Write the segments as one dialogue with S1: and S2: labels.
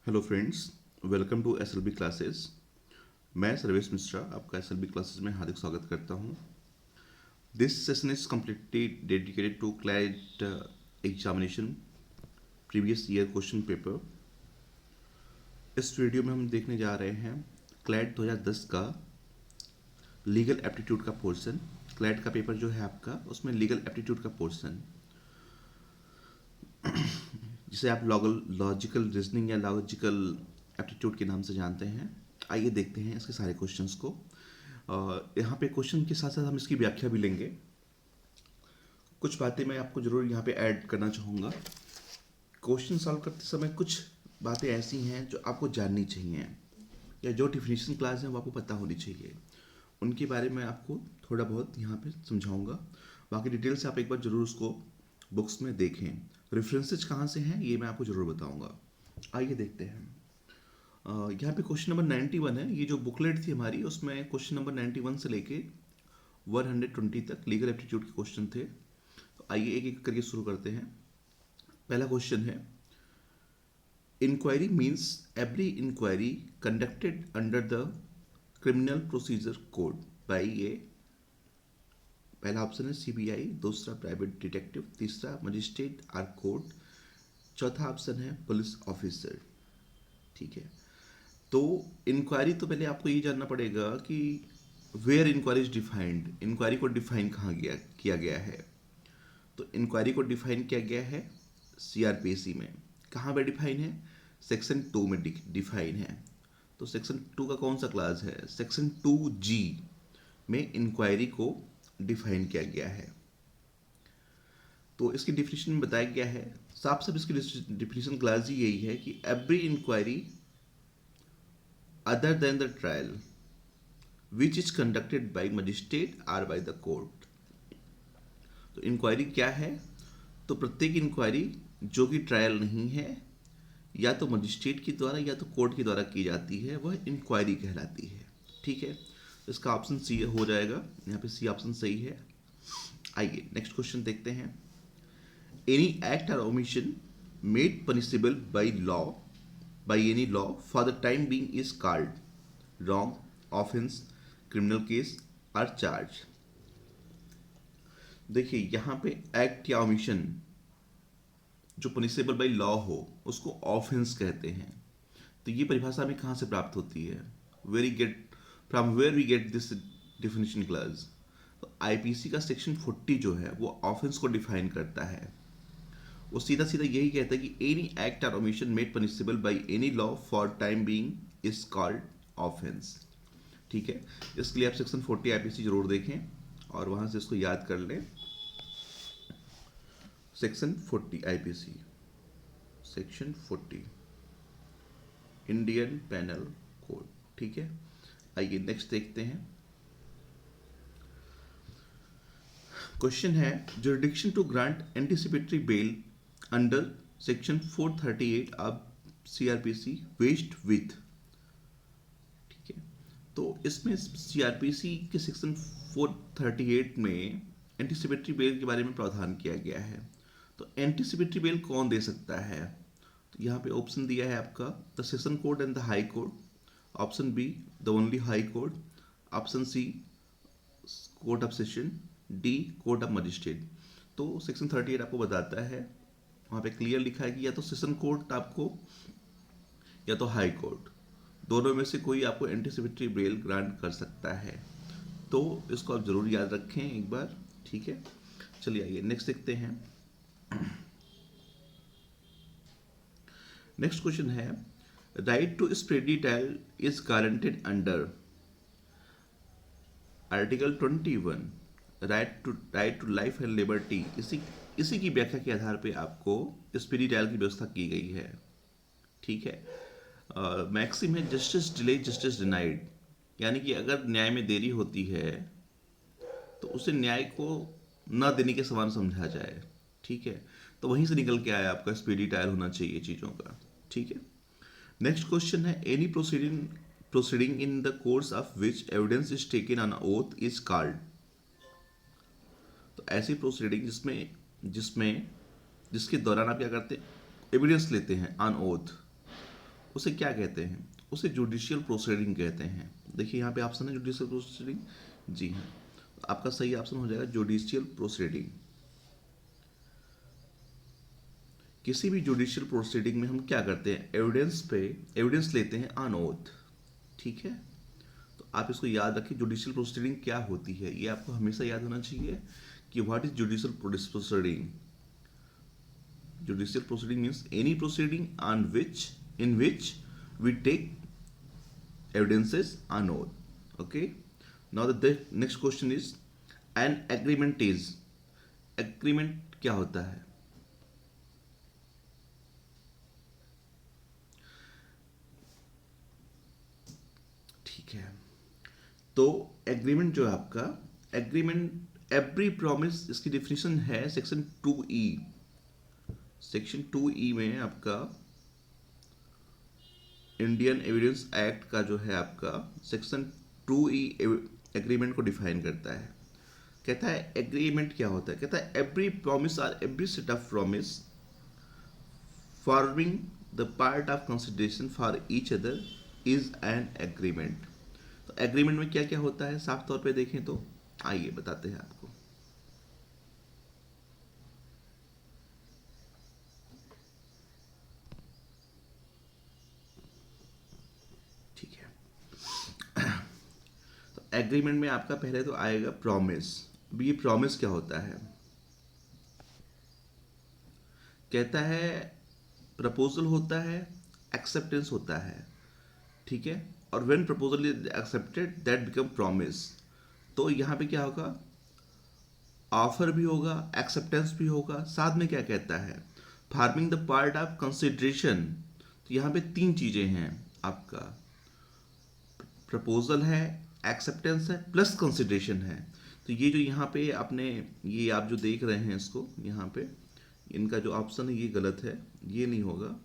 S1: Hello friends, welcome to SLB classes. मैं सर्वेश मिश्रा आपका SLB classes में हार्दिक स्वागत करता हूं। This session is completely dedicated to CLAT examination previous year question paper. इस वीडियो में हम देखने जा रहे हैं क्लैट 2010 का लीगल एप्टीट्यूड का पोर्शन। क्लैट का पेपर जो है आपका, उसमें लीगल एप्टीट्यूड का पोर्शन, जिसे आप लॉजिकल रीजनिंग या लॉजिकल एप्टीट्यूड के नाम से जानते हैं। आइए देखते हैं इसके सारे क्वेश्चंस को। यहाँ पे क्वेश्चन के साथ साथ हम इसकी व्याख्या भी लेंगे। कुछ बातें मैं आपको जरूर यहाँ पे ऐड करना चाहूँगा। क्वेश्चन सॉल्व करते समय कुछ बातें ऐसी हैं जो आपको जाननी चाहिए, या जो डिफिनीशन क्लास है वो आपको पता होनी चाहिए। उनके बारे में आपको थोड़ा बहुत यहाँ पे समझाऊंगा। बाकी डिटेल से आप एक बार जरूर उसको बुक्स में देखें। रेफरेंसेज कहाँ से हैं ये मैं आपको जरूर बताऊंगा। आइए देखते हैं। यहाँ पे क्वेश्चन नंबर 91 है। ये जो बुकलेट थी हमारी, उसमें क्वेश्चन नंबर 91 से लेके 120 तक लीगल एप्टीट्यूड के क्वेश्चन थे। तो आइए एक एक करके शुरू करते हैं। पहला क्वेश्चन है, inquiry means every inquiry conducted under the criminal procedure code by a. पहला ऑप्शन है सीबीआई, दूसरा प्राइवेट डिटेक्टिव, तीसरा मजिस्ट्रेट आर कोर्ट, चौथा ऑप्शन है पुलिस ऑफिसर। ठीक है, तो इंक्वायरी, तो पहले आपको ये जानना पड़ेगा कि where inquiry is defined. Inquiry को डिफाइन कहाँ किया गया है। तो इंक्वायरी को डिफाइन किया गया है सीआरपीसी में। कहाँ पे डिफाइन है? सेक्शन 2 में डिफाइन है। तो सेक्शन 2 का कौन सा क्लास है? सेक्शन 2G में इंक्वायरी को डिफाइन किया गया है। तो इसकी डिफिनीशन में बताया गया है, साफ साफ इसकी डिफिनीशन क्लास ही यही है कि every inquiry other than the trial which is conducted by magistrate or by the court। तो इंक्वायरी क्या है? तो प्रत्येक इंक्वायरी जो कि ट्रायल नहीं है, या तो मजिस्ट्रेट के द्वारा या तो कोर्ट के द्वारा की जाती है, वह इंक्वायरी कहलाती है। ठीक है, तो इसका ऑप्शन सी हो जाएगा। यहाँ पे सी ऑप्शन सही है। आइए नेक्स्ट क्वेश्चन देखते हैं। एनी एक्ट और omission made punishable by any law for the time being is called wrong, offense, criminal case or charge। देखिए यहाँ पे एक्ट या ओमिशन जो पनिशेबल बाई लॉ हो उसको ऑफेंस कहते हैं। तो ये परिभाषा हमें कहाँ से प्राप्त होती है? From where we get this definition class. तो आईपीसी का सेक्शन 40 जो है वो ऑफेंस को डिफाइन करता है। वो सीधा सीधा यही कहता है कि एनी एक्ट और omission made punishable by any law for time being is called offence. ठीक है, इसके लिए आप सेक्शन 40 आईपीसी जरूर देखें और वहां से इसको याद कर लें। Section 40 IPC, section 40 Indian penal code. ठीक है, आइए नेक्स्ट देखते हैं। क्वेश्चन है, jurisdiction to grant anticipatory bail under section 438 of CrPC vest with. ठीक है, तो इसमें सीआरपीसी के सेक्शन 438 में एंटिसिपेटरी बेल के बारे में प्रावधान किया गया है। तो एंटिसिपेटरी बेल कौन दे सकता है? तो यहाँ पे ऑप्शन दिया है आपका, the session court and the high court, option B the only high court, option C court of session, D court of magistrate. तो सेक्शन 38 आपको बताता है, वहाँ पे क्लियर लिखा है कि या तो सेशन कोर्ट आपको या तो हाई कोर्ट, दोनों में से कोई आपको एंटिसिपेटरी बेल ग्रांट कर सकता है। तो इसको आप जरूर याद रखें एक बार। ठीक है, चलिए आइए नेक्स्ट देखते हैं। नेक्स्ट क्वेश्चन है, right to speedy trial is guaranteed under article 21, right to life and liberty. इसी की व्याख्या के आधार पे आपको स्पीडी ट्रायल की व्यवस्था की गई है। ठीक है, मैक्सिम है जस्टिस डिले जस्टिस डिनाइड, यानी कि अगर न्याय में देरी होती है तो उसे न्याय को न देने के समान समझा जाए। ठीक है, तो वहीं से निकल के आया आपका स्पीडी ट्रायल होना चाहिए चीज़ों का। ठीक है, नेक्स्ट क्वेश्चन है, any proceeding in the course of which evidence is taken on oath is called. तो ऐसी प्रोसीडिंग जिसमें जिसमें जिसके दौरान आप क्या करते हैं? एविडेंस लेते हैं ऑन ओथ, उसे क्या कहते हैं? उसे जुडिशियल प्रोसीडिंग कहते हैं। देखिए यहाँ पे ऑप्शन है जुडिशियल प्रोसीडिंग, जी हाँ, आपका सही ऑप्शन हो जाएगा जुडिशियल प्रोसीडिंग। किसी भी जुडिशियल प्रोसीडिंग में हम क्या करते हैं? एविडेंस लेते हैं ऑन ओथ, ठीक है। तो आप इसको याद रखिए, जुडिशियल प्रोसीडिंग क्या होती है, ये आपको हमेशा याद होना चाहिए कि what is judicial proceeding. Judicial proceeding means any proceeding in which we take evidences on oath. Okay. Now the next question is an agreement is. Agreement क्या होता है? ठीक है, तो एग्रीमेंट जो है आपका, एग्रीमेंट एवरी प्रॉमिस, इसकी डेफिनेशन है सेक्शन 2E। सेक्शन 2E में आपका इंडियन एविडेंस एक्ट का जो है आपका सेक्शन 2E एग्रीमेंट को डिफाइन करता है। कहता है एग्रीमेंट क्या होता है? कहता है एवरी प्रॉमिस और every set of promise forming the part of consideration for each other is an agreement. तो एग्रीमेंट में क्या क्या होता है साफ तौर पे देखें तो आइए बताते हैं आपको। ठीक है, तो एग्रीमेंट में आपका पहले तो आएगा प्रॉमिस। अब ये प्रॉमिस क्या होता है? कहता है प्रपोजल होता है, एक्सेप्टेंस होता है, ठीक है, और when proposal is accepted that become promise. तो यहाँ पे क्या होगा? ऑफर भी होगा, एक्सेप्टेंस भी होगा, साथ में क्या कहता है? Farming the part of consideration. तो यहाँ पे तीन चीजें हैं आपका, प्रपोजल है, एक्सेप्टेंस है, प्लस कंसिडरेशन है। तो ये जो यहाँ पे आपने, ये आप जो देख रहे हैं इसको यहाँ पे, इनका जो ऑप्शन है ये गलत है, ये नहीं होगा,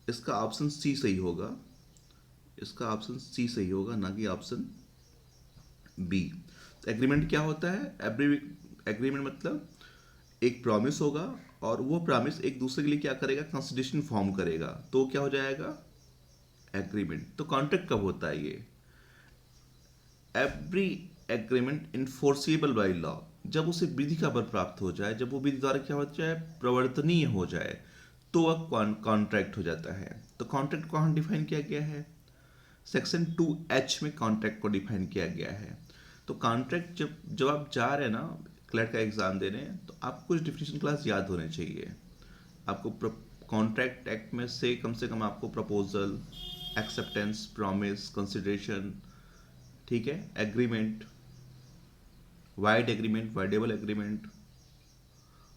S1: इसका ऑप्शन सी सही होगा, इसका ऑप्शन सी सही होगा, ना कि ऑप्शन बी। तो एग्रीमेंट क्या होता है? एग्रीमेंट मतलब एक प्रॉमिस होगा और वो प्रॉमिस एक दूसरे के लिए क्या करेगा? कंसिडरेशन फॉर्म करेगा, तो क्या हो जाएगा? एग्रीमेंट। तो कॉन्ट्रैक्ट कब होता है? ये every agreement enforceable by law, जब उसे विधि का बल प्राप्त हो जाए, जब वो विधि द्वारा क्या हो जाए? प्रवर्तनीय हो जाए, तो वह कॉन्ट्रैक्ट हो जाता है। तो कॉन्ट्रैक्ट को कहाँ डिफाइन किया गया है? सेक्शन 2H में कॉन्ट्रैक्ट को डिफाइन किया गया है। तो कॉन्ट्रैक्ट जब आप जा रहे हैं ना क्लर्क का एग्जाम देने, तो आपको कुछ डिफिनेशन क्लास याद होने चाहिए। आपको कॉन्ट्रैक्ट एक्ट में से कम आपको प्रपोजल, एक्सेप्टेंस, प्रॉमिस, कंसिडरेशन, ठीक है, agreement, wide agreement, voidable agreement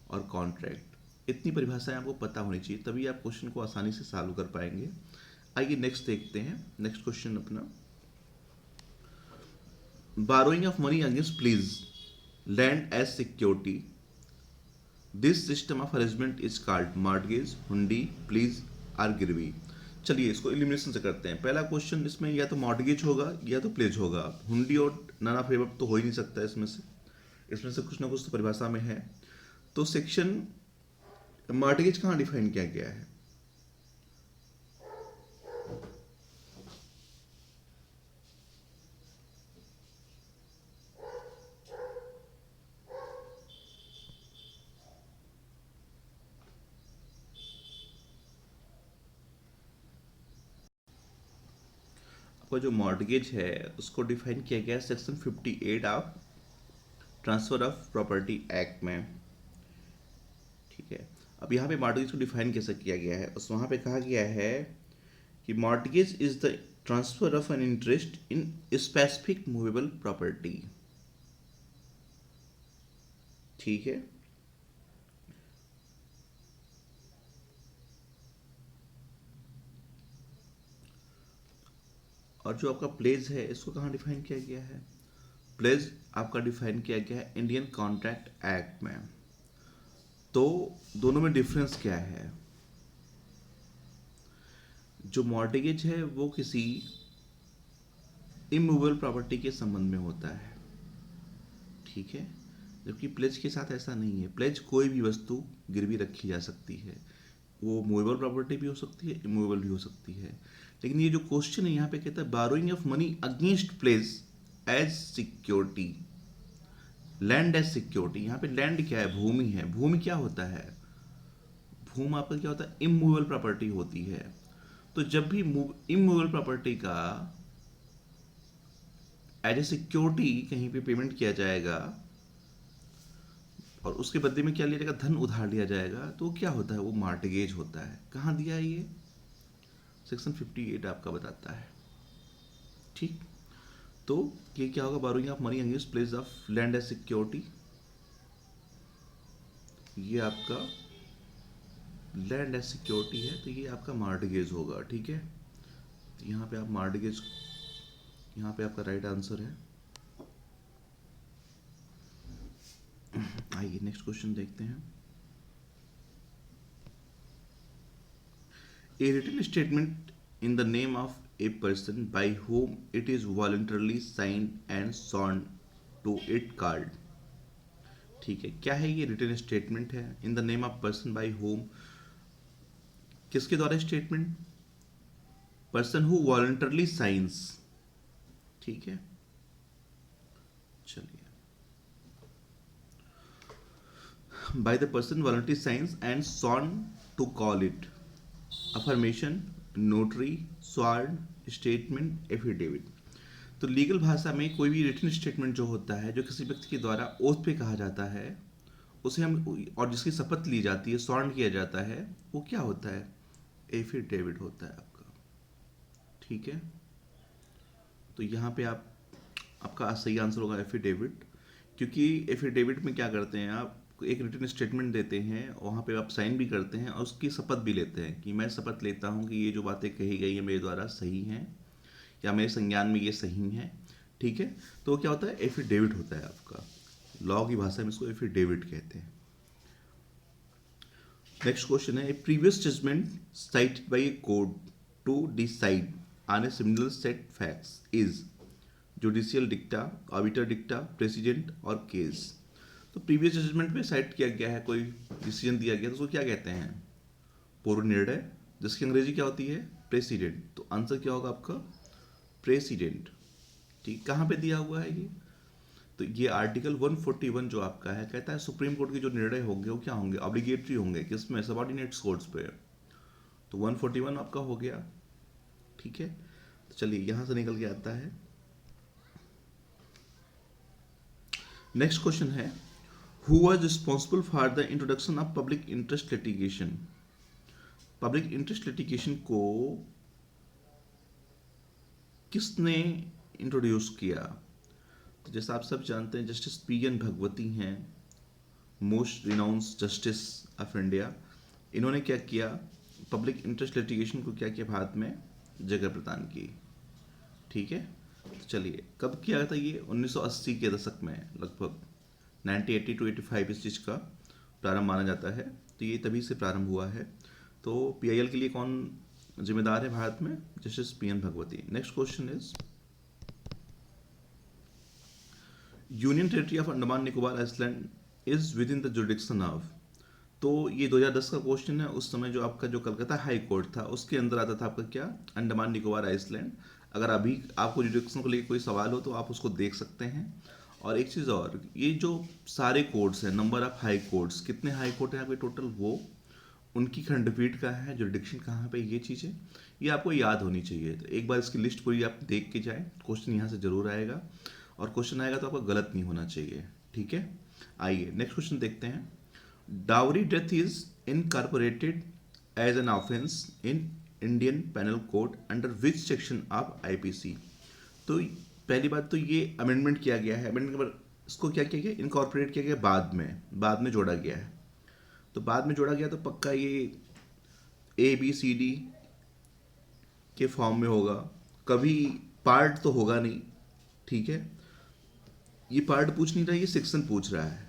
S1: और कॉन्ट्रैक्ट, इतनी परिभाषाएं आपको पता होनी चाहिए, तभी आप क्वेश्चन को आसानी से सॉल्व कर पाएंगे। आइए नेक्स्ट देखते हैं। नेक्स्ट क्वेश्चन अपना, borrowing of money against please lend as security, this system of arrangement is called mortgage, हुंडी, प्लीज और गिरवी। चलिए इसको एलिमिनेशन से करते हैं। पहला क्वेश्चन, इसमें या तो मॉर्टगेज होगा या तो प्लेज होगा, हुंडी और नन ऑफ एबव तो हो ही नहीं सकता। इसमें से कुछ ना कुछ तो परिभाषा में है। तो सेक्शन मॉर्टगेज कहाँ डिफाइन किया गया है? आपका जो मॉर्टगेज है उसको डिफाइन किया गया है section 58 of transfer of property act में, ठीक है। अब यहाँ पे मॉर्टगेज को डिफाइन कैसे किया गया है? उस वहाँ पे कहा गया है कि mortgage is the transfer of an interest in specific movable property, ठीक है। और जो आपका प्लेज है इसको कहाँ डिफाइन किया गया है? प्लेज आपका डिफाइन किया गया है इंडियन कॉन्ट्रैक्ट एक्ट में। तो दोनों में डिफरेंस क्या है? जो मॉर्टगेज है वो किसी इमूवेबल प्रॉपर्टी के संबंध में होता है, ठीक है, जबकि प्लेज के साथ ऐसा नहीं है। प्लेज कोई भी वस्तु गिरवी रखी जा सकती है, वो मूवेबल प्रॉपर्टी भी हो सकती है, इमूवेबल भी हो सकती है। लेकिन ये जो क्वेश्चन है यहाँ पे कहता है borrowing of money against place as security, land as security. यहाँ पे लैंड क्या है? भूमि है। भूमि क्या होता है? भूमि आपका क्या होता है? इमूवेबल प्रॉपर्टी होती है। तो जब भी इमूवेबल प्रॉपर्टी का एज ए सिक्योरिटी कहीं पे पेमेंट किया जाएगा और उसके बदले में क्या लिया जाएगा? धन उधार लिया जाएगा, तो क्या होता है? वो मार्टगेज होता है। कहाँ दिया है ये? सेक्शन 58 आपका बताता है। ठीक, तो ये क्या होगा? Borrowing of money against place of land as security, ये आपका लैंड एज सिक्योरिटी है, तो ये आपका मार्टगेज होगा। ठीक है, तो यहाँ पे आप मार्टगेज, यहाँ पे आपका राइट आंसर है। आइए नेक्स्ट क्वेश्चन देखते हैं। A written statement in the name of a person by whom it is voluntarily signed and sworn to it called। ठीक है, क्या है ये? रिटन स्टेटमेंट है in the name of person by whom, किसके द्वारा statement? Person who voluntarily signs. ठीक है, चलिए, by the person voluntary signs and sworn to call it affirmation, notary, sworn, statement, affidavit. तो लीगल भाषा में कोई भी रिटन स्टेटमेंट जो होता है, जो किसी व्यक्ति के द्वारा ओथ पे कहा जाता है, उसे हम, और जिसकी शपथ ली जाती है, स्वर्ण किया जाता है, वो क्या होता है? एफिडेविट होता है आपका। ठीक है, तो यहाँ पे आपका सही आंसर होगा एफिडेविट, क्योंकि एफिडेविट में क्या करते हैं? आप एक रिटन स्टेटमेंट देते हैं, वहाँ पे आप साइन भी करते हैं और उसकी शपथ भी लेते हैं कि मैं शपथ लेता हूँ कि ये जो बातें कही गई है मेरे द्वारा सही हैं या मेरे संज्ञान में ये सही है। ठीक है, तो क्या होता है? एफिडेविट होता है आपका। लॉ की भाषा में इसको एफिडेविट कहते हैं। नेक्स्ट क्वेश्चन है, previous judgment cited by a court to decide on a similar set facts is judicial dicta, obiter dicta, precedent और केस। तो प्रीवियस जजमेंट में साइट किया गया है, कोई डिसीजन दिया गया, तो उसको क्या कहते हैं? पूर्व निर्णय, जिसकी अंग्रेजी क्या होती है? प्रेसिडेंट। तो आंसर क्या होगा आपका? प्रेसिडेंट। ठीक, कहाँ पे दिया हुआ है ये? तो ये आर्टिकल 141 जो आपका है, कहता है सुप्रीम कोर्ट के जो निर्णय होंगे वो क्या होंगे? ऑब्लिगेटरी होंगे, किसमें? सबऑर्डिनेट्स कोर्ट्स पे। तो 141 आपका हो गया। ठीक है, तो चलिए यहां से निकल के आता है। नेक्स्ट क्वेश्चन है, who was responsible for the introduction of public interest litigation. Public interest litigation को किसने इंट्रोड्यूस किया? तो जैसा आप सब जानते हैं, जस्टिस पी.एन. भगवती हैं, most renowned justice of India. इन्होंने क्या किया? पब्लिक इंटरेस्ट लिटिगेशन को क्या किया? भारत में जगह प्रदान की। ठीक है, तो चलिए, कब किया था ये? 1980 के दशक में, लगभग 1980 to 85 इस चीज़ का प्रारंभ माना जाता है। तो ये तभी से प्रारंभ हुआ है। तो पीआईएल के लिए कौन जिम्मेदार है भारत में? Justice P N. Bhagwati. Next question is, union territory of Andaman Nicobar island is within the jurisdiction of. तो ये 2010 का क्वेश्चन है। उस समय जो आपका जो कलकत्ता हाई कोर्ट था, उसके अंदर आता था आपका क्या? अंडमान निकोबार आइसलैंड। अगर अभी आपको जुरिडिक्शन को लेकर कोई सवाल हो तो आप उसको देख सकते हैं। और एक चीज़ और, ये जो सारे कोर्ट्स हैं, नंबर ऑफ हाई कोर्ट्स, कितने हाई कोर्ट हैं आपके टोटल, वो उनकी खंडपीठ का है, जुरिडिक्शन कहाँ पे, ये चीज़ें ये आपको याद होनी चाहिए। तो एक बार इसकी लिस्ट पूरी आप देख के जाएं, क्वेश्चन यहाँ से जरूर आएगा, और क्वेश्चन आएगा तो आपका गलत नहीं होना चाहिए। ठीक है, आइए नेक्स्ट क्वेश्चन देखते हैं। Dowry death is incorporated as an offence in Indian penal code under which section of IPC. तो पहली बात तो ये अमेंडमेंट किया गया है। अमेंडमेंट पर इसको क्या किया गया? इनकॉर्पोरेट किया गया, बाद में जोड़ा गया है। तो बाद में जोड़ा गया तो पक्का ये ABCD के फॉर्म में होगा, कभी पार्ट तो होगा नहीं। ठीक है, ये पार्ट पूछ नहीं रहा, ये सेक्शन पूछ रहा है।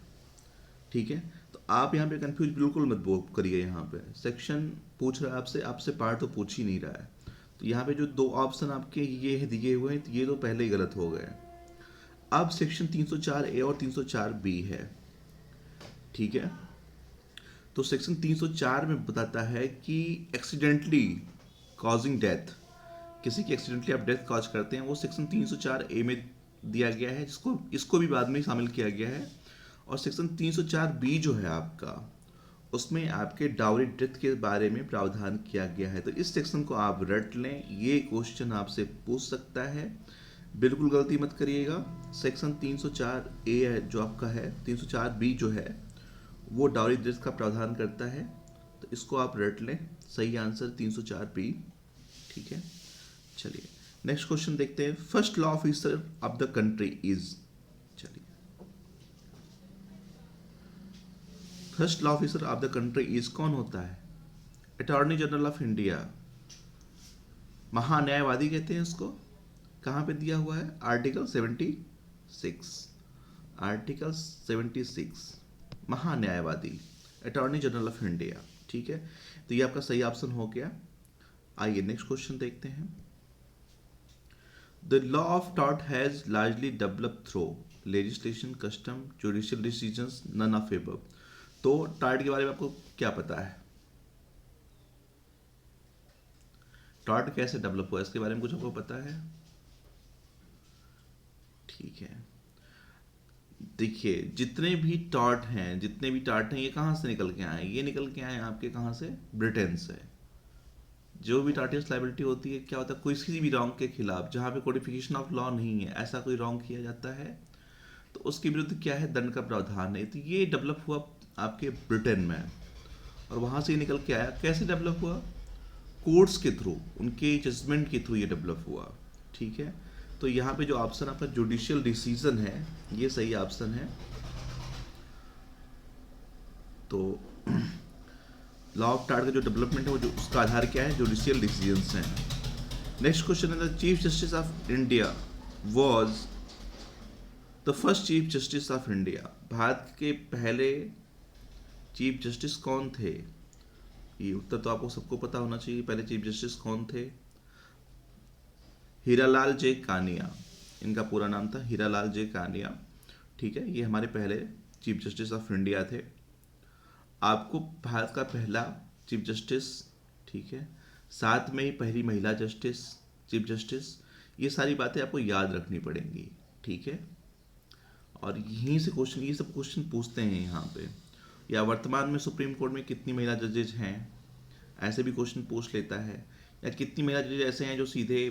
S1: ठीक है, तो आप यहाँ पे कंफ्यूज बिल्कुल मत करिए। यहाँ पे सेक्शन पूछ रहा है आपसे, आपसे पार्ट तो पूछ ही नहीं रहा है। तो यहाँ पे जो दो ऑप्शन आपके ये दिए हुए हैं, तो ये तो पहले ही गलत हो गए। अब सेक्शन 304A और 304B है। ठीक है, तो सेक्शन 304 में बताता है कि एक्सीडेंटली कॉजिंग डेथ, किसी की एक्सीडेंटली आप डेथ कॉज करते हैं, वो सेक्शन 304 ए में दिया गया है, जिसको इसको भी बाद में शामिल किया गया है। और सेक्शन 304 बी जो है आपका, उसमें आपके डाउरी डेथ के बारे में प्रावधान किया गया है। तो इस सेक्शन को आप रट लें, ये क्वेश्चन आपसे पूछ सकता है, बिल्कुल गलती मत करिएगा। सेक्शन 304 ए जो आपका है, 304 बी जो है वो डाउरी डेथ का प्रावधान करता है, तो इसको आप रट लें। सही आंसर 304 बी। ठीक है, चलिए नेक्स्ट क्वेश्चन देखते हैं। First law officer of the country is, चलिए first law officer of the country is कौन होता है? अटॉर्नी जनरल ऑफ इंडिया, महान्यायवादी कहते हैं उसको। कहाँ पे दिया हुआ है? आर्टिकल 76, आर्टिकल 76, महान्यायवादी, अटॉर्नी जनरल ऑफ इंडिया। ठीक है, तो ये आपका सही ऑप्शन हो गया। आइए नेक्स्ट क्वेश्चन देखते हैं। The law of tort has largely developed through legislation, custom, judicial decisions, none of above. तो टॉर्ट के बारे में आपको क्या पता है? टॉर्ट कैसे डेवलप हुआ, इसके बारे में कुछ आपको पता है? ठीक है, देखिए जितने भी टॉर्ट हैं, ये कहाँ से निकल के आए? ये निकल के आए आपके कहाँ से? ब्रिटेन से। जो भी टार्टियस लाइबिलिटी होती है, क्या होता है, कोई किसी भी रॉन्ग के खिलाफ, जहाँ पे कोडिफिकेशन ऑफ लॉ नहीं है, ऐसा कोई रॉन्ग किया जाता है, तो उसके विरुद्ध क्या है? दंड का प्रावधान है। तो ये डेवलप हुआ आपके ब्रिटेन में, और वहाँ से ये निकल के आया। कैसे डेवलप हुआ? कोर्ट्स के थ्रू, उनके जजमेंट के थ्रू ये डेवलप हुआ। ठीक है, तो यहाँ पे जो ऑप्शन आपका जुडिशियल डिसीजन है, ये सही ऑप्शन है। तो लॉ ऑफ टार्ट का जो डेवलपमेंट है, वो जो उसका आधार क्या है? जुडिशियल डिसीजंस हैं। नेक्स्ट क्वेश्चन है, the chief justice of India was the first chief justice of India. Bharat के पहले चीफ जस्टिस कौन थे? ये उत्तर तो आपको सबको पता होना चाहिए। पहले चीफ जस्टिस कौन थे? हीरालाल जे कानिया, इनका पूरा नाम था हीरालाल जे कानिया। ठीक है, ये हमारे पहले चीफ जस्टिस ऑफ इंडिया थे। आपको भारत का पहला चीफ जस्टिस, ठीक है, साथ में ही पहली महिला जस्टिस, चीफ जस्टिस, ये सारी बातें आपको याद रखनी पड़ेंगी। ठीक है, और यहीं से क्वेश्चन, ये सब क्वेश्चन पूछते हैं यहाँ पे। या वर्तमान में सुप्रीम कोर्ट में कितनी महिला जजेज हैं, ऐसे भी क्वेश्चन पूछ लेता है। या कितनी महिला जजेज ऐसे हैं जो सीधे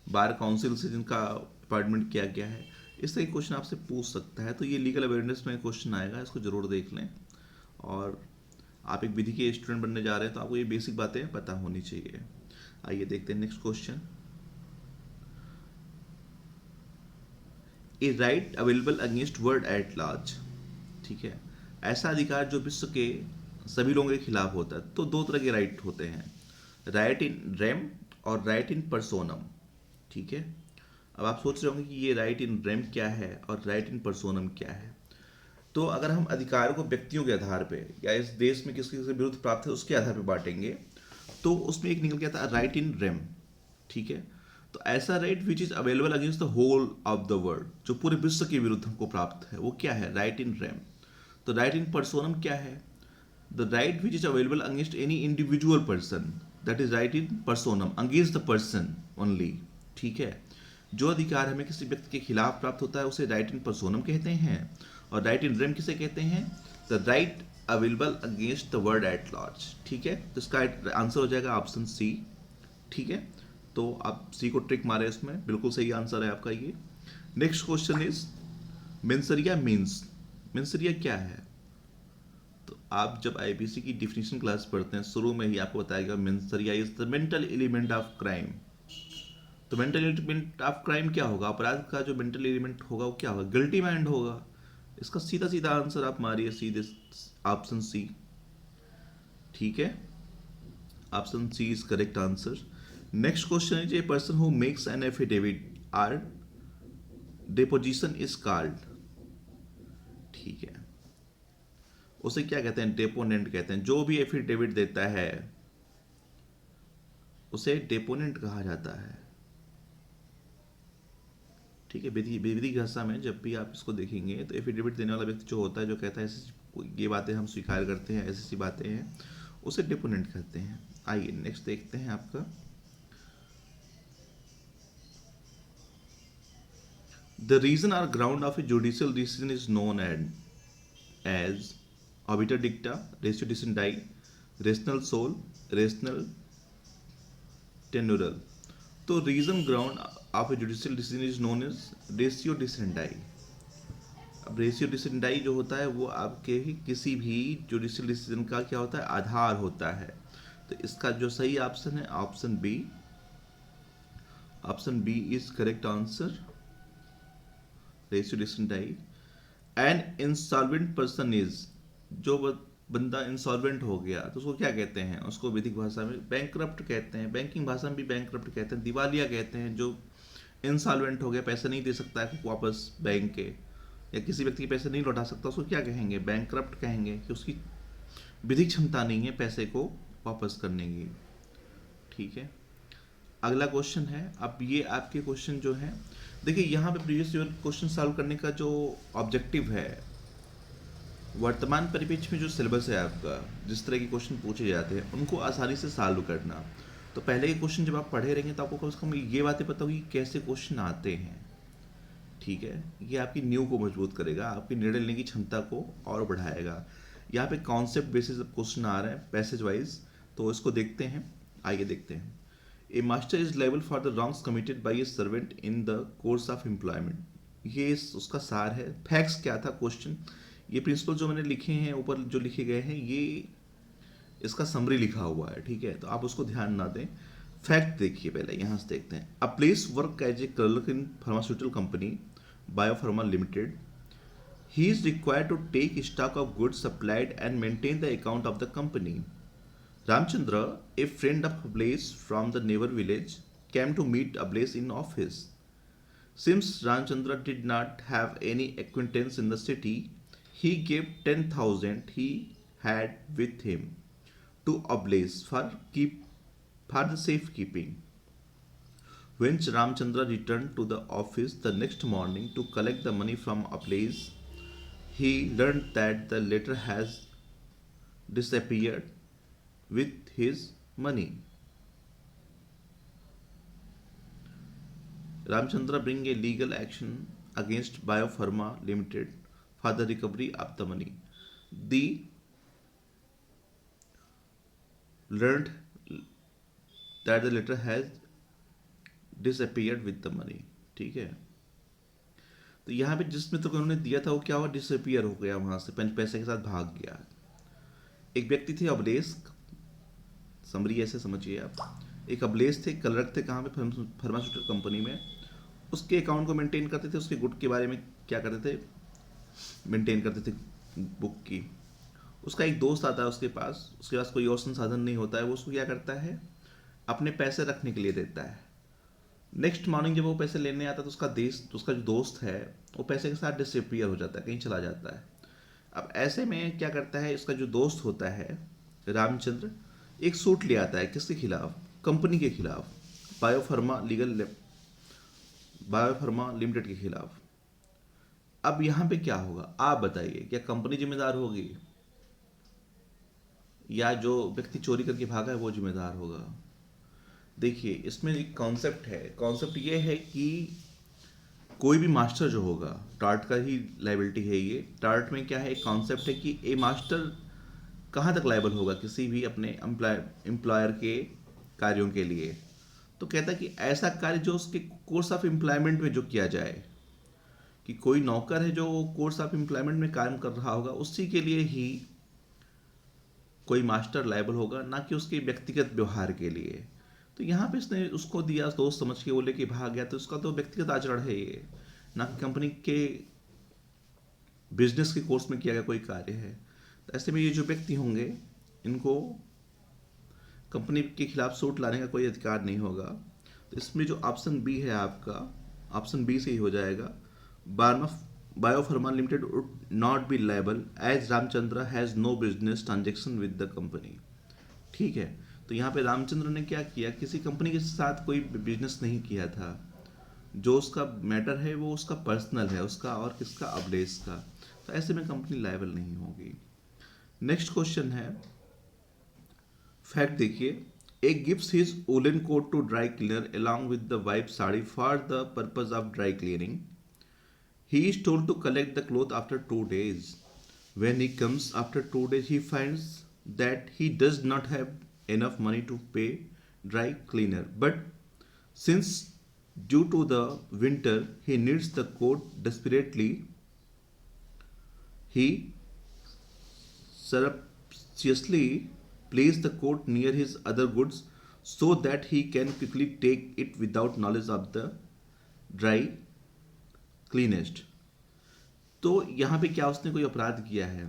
S1: बार काउंसिल से जिनका अपॉइंटमेंट किया गया है, इस तरह के क्वेश्चन आपसे पूछ सकता है। तो ये लीगल अवेयरनेस में क्वेश्चन आएगा, इसको जरूर देख लें। और आप एक विधि के स्टूडेंट बनने जा रहे हैं, तो आपको ये बेसिक बातें पता होनी चाहिए। आइए देखते हैं next question. A right available against world at large. ठीक है, ऐसा अधिकार जो विश्व के सभी लोगों के खिलाफ होता है। तो दो तरह के राइट होते हैं, राइट इन रेम और राइट इन पर्सोनम। ठीक है, अब आप सोच रहे होंगे कि ये राइट इन रेम क्या है और राइट इन पर्सोनम क्या है। तो अगर हम अधिकार को व्यक्तियों के आधार पे या इस देश में किसके विरुद्ध प्राप्त है उसके आधार पे बांटेंगे, तो उसमें एक निकल के आता है राइट इन रेम। ठीक है, तो ऐसा right which is available against the whole of the world, जो पूरे विश्व के विरुद्ध हमको प्राप्त है, वो क्या है? Right in rem. तो राइट इन पर्सोनम क्या है? The right which is available against any individual person, that is right in personam, against the person only. ठीक है, जो अधिकार हमें किसी व्यक्ति के खिलाफ प्राप्त होता है उसे राइट इन पर्सोनम कहते हैं, और राइट इन रेम किसे कहते हैं? The right available against the world at large. ठीक है, तो इसका आंसर हो जाएगा ऑप्शन सी। ठीक है, तो आप सी को ट्रिक मारे, इसमें बिल्कुल सही आंसर है आपका ये। Next question is mens rea means. Mens rea क्या है? तो आप जब आईपीसी की डिफिनेशन क्लास पढ़ते हैं, शुरू में ही आपको बताया गया mens rea is the mental element of crime. तो मेंटल एलिमेंट ऑफ क्राइम क्या होगा? अपराध का जो मेंटल एलिमेंट होगा वो क्या होगा? गिल्टी माइंड होगा। इसका सीधा सीधा आंसर आप मारिए, सीधे ऑप्शन सी। ठीक है, option C is correct answer. Next question is a person who makes an affidavit or deposition is called. ठीक है, उसे क्या कहते हैं? डेपोनेंट कहते हैं। जो भी एफिडेविट देता है उसे डेपोनेंट कहा जाता है। ठीक है। विधि भाषा में जब भी आप इसको देखेंगे तो एफिडेविट देने वाला व्यक्ति जो होता है, जो कहता है ऐसी ये बातें हम स्वीकार करते हैं, ऐसी ऐसी बातें हैं, उसे डिपोनेंट कहते हैं। आइए नेक्स्ट देखते हैं आपका the reason or ground of a judicial decision is known as obiter dicta, ratio decidendi, rational सोल, रेशनल टेनुरल। तो reason ground of a judicial decision is known as ratio decidendi. अब रेशियो डिसेंडाई जो होता है वो आपके ही किसी भी जुडिशियल डिसीजन का क्या होता है, आधार होता है। तो इसका जो सही ऑप्शन है option B. Option B is correct answer, ratio decidendi. An insolvent person is, जो बंदा इंसॉल्वेंट हो गया तो उसको क्या कहते हैं, उसको वैदिक भाषा में बैंकरप्ट कहते हैं, बैंकिंग भाषा में भी बैंकरप्ट कहते हैं, दिवालिया कहते हैं। जो इंसॉल्वेंट हो गया, पैसे नहीं दे सकता है वापस बैंक के, या किसी व्यक्ति के पैसे नहीं लौटा सकता, उसको क्या कहेंगे, बैंकरप्ट कहेंगे, कि उसकी विधिक क्षमता नहीं है पैसे को वापस करने की। ठीक है, अगला क्वेश्चन है। अब ये आपके क्वेश्चन जो है, देखिए यहाँ पे प्रीवियस ईयर क्वेश्चन सॉल्व करने का जो ऑब्जेक्टिव है, वर्तमान परिप्रेक्ष्य में जो सिलेबस है आपका, जिस तरह के क्वेश्चन पूछे जाते हैं उनको आसानी से सॉल्व करना। तो पहले के क्वेश्चन जब आप पढ़े रहेंगे तो आपको कम से कम ये बातें पता होगी कैसे क्वेश्चन आते हैं। ठीक है, ये आपकी नींव को मजबूत करेगा, आपकी निर्णय लेने की क्षमता को और बढ़ाएगा। यहाँ पे कॉन्सेप्ट बेसिस क्वेश्चन आ रहे हैं पैसेज वाइज, तो इसको देखते हैं। आइए देखते हैं। A master is liable for the wrongs committed by a servant in the course of employment. ये उसका सार है। फैक्ट्स क्या था क्वेश्चन, ये प्रिंसिपल जो मैंने लिखे हैं ऊपर जो लिखे गए हैं, ये इसका समरी लिखा हुआ है। ठीक है, तो आप उसको ध्यान ना दें। फैक्ट देखिए पहले, यहाँ से देखते हैं। A place work as a clerk in pharmaceutical company Biopharma limited. He is required to take stock of goods supplied and maintain the account of the company. Ramchandra, a friend of Ablaze from the neighbor village, came to meet Ablaze in office. Since Ramchandra did not have any acquaintance in the city, he gave 10,000 he had with him to Ablaze for the safekeeping. When Ramchandra returned to the office the next morning to collect the money from Ablaze, he learned that the letter has disappeared with his money. Ramchandra bring a legal action against Biopharma Limited for the recovery of the money. The learned that the letter has disappeared with the money. ठीक है, तो यहाँ पे जिस मित्र को उन्होंने दिया था वो क्या हुआ, डिसअपियर हो गया, वहां से पैसे के साथ भाग गया। एक व्यक्ति थे अबलेस, समरी ऐसे समझिए आप। एक अबलेस थे, क्लर्क थे, कहाँ पे, फार्मास्यूटिकल कंपनी में। उसके अकाउंट को मेंटेन करते थे, उसके गुड के बारे में क्या करते थे, मेंटेन करते थे बुक की। उसका एक दोस्त आता है उसके पास कोई और संसाधन नहीं होता है, वो उसको क्या करता है, अपने पैसे रखने के लिए देता है। नेक्स्ट मॉर्निंग जब वो पैसे लेने आता है तो उसका जो दोस्त है वो पैसे के साथ डिसअपियर हो जाता है, कहीं चला जाता है। अब ऐसे में क्या करता है, इसका जो दोस्त होता है रामचंद्र, एक सूट ले आता है, किसके खिलाफ, कंपनी के खिलाफ, बायोफार्मा लिमिटेड के खिलाफ। अब यहाँ पे क्या होगा आप बताइए, क्या कंपनी जिम्मेदार होगी या जो व्यक्ति चोरी करके भागा है वो जिम्मेदार होगा? देखिए इसमें एक कॉन्सेप्ट है, कॉन्सेप्ट ये है कि कोई भी मास्टर जो होगा, टार्ट का ही लाइबिलिटी है ये। टार्ट में क्या है, एक कॉन्सेप्ट है कि ए मास्टर कहाँ तक लाइबल होगा किसी भी अपने एम्प्लॉयर के कार्यों के लिए। तो कहता है कि ऐसा कार्य जो उसके कोर्स ऑफ एम्प्लॉयमेंट में जो किया जाए, कि कोई नौकर है जो कोर्स ऑफ एम्प्लॉयमेंट में काम कर रहा होगा, उसी के लिए ही कोई मास्टर लाइबल होगा, ना कि उसके व्यक्तिगत व्यवहार के लिए। तो यहाँ पे इसने उसको दिया, दोस्त समझ के वो लेके भाग गया, तो उसका तो व्यक्तिगत आचरण है ये, ना कि कंपनी के बिजनेस के कोर्स में किया गया कोई कार्य है। तो ऐसे में ये जो व्यक्ति होंगे इनको कंपनी के खिलाफ सूट लाने का कोई अधिकार नहीं होगा। तो इसमें जो ऑप्शन बी है आपका, ऑप्शन बी से ही हो जाएगा। Biopharma limited would not be liable as Ramchandra has no business transaction with the company. ठीक है, तो यहाँ पे रामचंद्र ने क्या किया, किसी कंपनी के साथ कोई बिजनेस नहीं किया था, जो उसका मैटर है वो उसका पर्सनल है, उसका और किसका, अवलेस का। तो ऐसे में कंपनी लायबल नहीं होगी। नेक्स्ट क्वेश्चन है, फैक्ट देखिए, A gives his woollen coat to dry cleaner along with the wife sari for the purpose of dry cleaning. He is told to collect the cloth after 2 days. When he comes after 2 days, he finds that he does not have enough money to pay dry cleaner. But since due to the winter he needs the coat desperately, he surreptitiously placed the coat near his other goods so that he can quickly take it without knowledge of the dry cleanest. तो यहां पे क्या उसने कोई अपराध किया है?